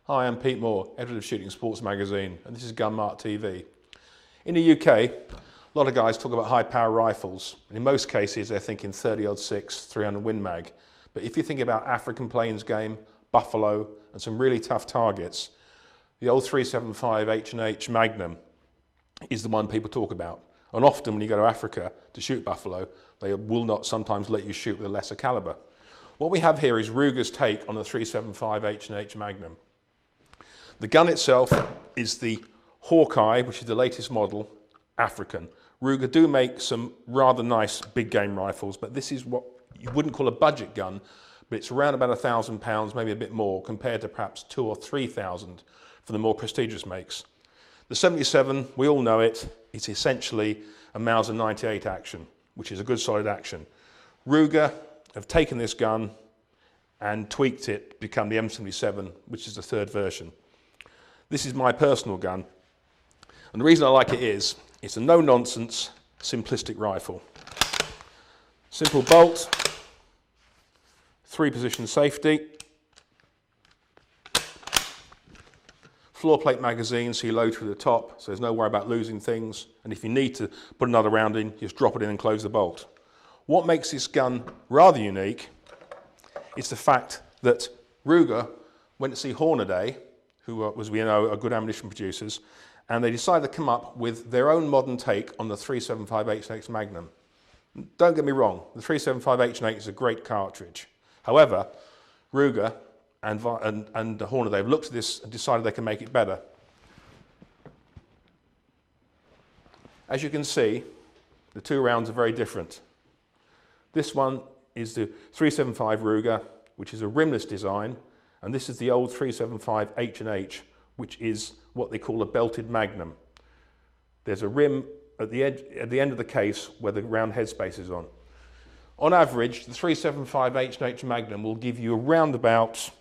Hi, I'm Pete Moore, editor of Shooting Sports magazine, and this is Gun Mart TV. In the UK, a lot of guys talk about high power rifles, and in most cases they're thinking 30-06, 300 Win Mag. But if you think about African Plains game, buffalo, and some really tough targets, the old 375 H&H Magnum is the one people talk about. And often when you go to Africa to shoot buffalo, they will not sometimes let you shoot with a lesser caliber. What we have here is Ruger's take on the 375 H&H Magnum. The gun itself is the Hawkeye, which is the latest model, African. Ruger do make some rather nice big game rifles, but this is what you wouldn't call a budget gun, but it's around about £1,000, maybe a bit more, compared to perhaps 2,000 or 3,000 for the more prestigious makes. The 77, we all know it, it's essentially a Mauser 98 action, which is a good solid action. Ruger have taken this gun and tweaked it to become the M77, which is the third version. This is my personal gun, and the reason I like it is it's a no-nonsense, simplistic rifle. Simple bolt, 3-position safety, floor plate magazine so you load through the top, so there's no worry about losing things, and if you need to put another round in, just drop it in and close the bolt. What makes this gun rather unique is the fact that Ruger went to see Hornaday, who was, we know, are good ammunition producers, and they decided to come up with their own modern take on the 375 H&H Magnum. Don't get me wrong, the 375 H&H is a great cartridge. However, Ruger and Hornaday have looked at this and decided they can make it better. As you can see, the two rounds are very different. This one is the 375 Ruger, which is a rimless design, and this is the old 375 H&H, which is what they call a belted Magnum. There's a rim at the end of the case where the round headspace is on. On average, the 375 H&H Magnum will give you around about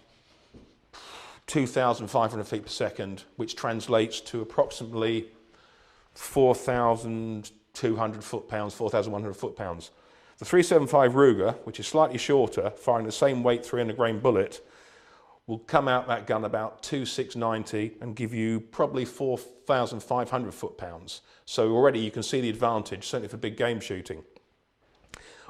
2,500 feet per second, which translates to approximately 4,200 foot-pounds, 4,100 foot-pounds. The 375 Ruger, which is slightly shorter, firing the same weight 300 grain bullet, will come out that gun about 2,690 and give you probably 4,500 foot-pounds. So already you can see the advantage, certainly for big game shooting.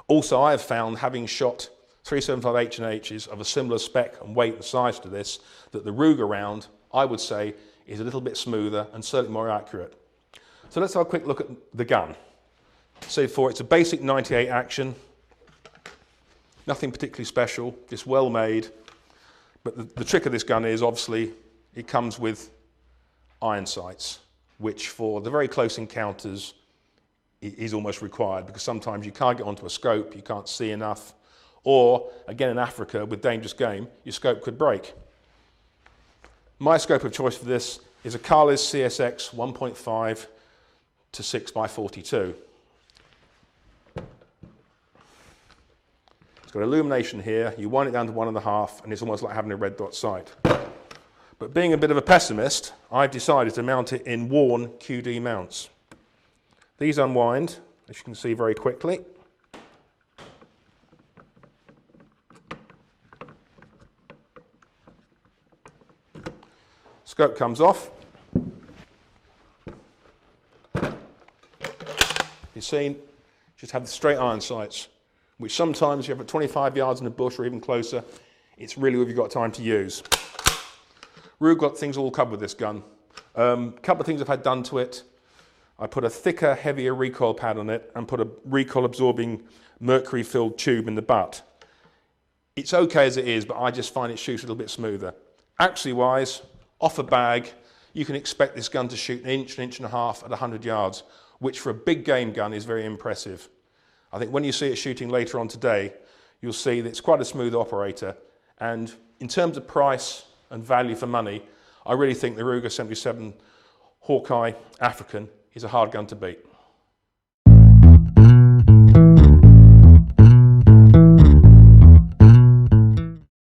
Also, I have found, having shot 375 H&H's of a similar spec and weight and size to this, that the Ruger round, I would say, is a little bit smoother and certainly more accurate. So let's have a quick look at the gun. So it's a basic 98 action, nothing particularly special, just well made. But the trick of this gun is, obviously, it comes with iron sights, which for the very close encounters is almost required, because sometimes you can't get onto a scope, you can't see enough, or, again in Africa, with dangerous game, your scope could break. My scope of choice for this is a Carlis CSX 1.5 to 6x42. It's got illumination here, you wind it down to 1.5, and it's almost like having a red dot sight. But being a bit of a pessimist, I've decided to mount it in worn QD mounts. These unwind, as you can see very quickly. Scope comes off. You've seen, just have the straight iron sights, which sometimes you have at 25 yards in the bush or even closer, it's really what you've got time to use. Ruger got things all covered with this gun. A couple of things I've had done to it. I put a thicker, heavier recoil pad on it and put a recoil absorbing mercury filled tube in the butt. It's okay as it is, but I just find it shoots a little bit smoother. Accuracy wise, off a bag, you can expect this gun to shoot an inch and a half at 100 yards, which for a big game gun is very impressive. I think when you see it shooting later on today, you'll see that it's quite a smooth operator. And in terms of price and value for money, I really think the Ruger 77 Hawkeye African is a hard gun to beat.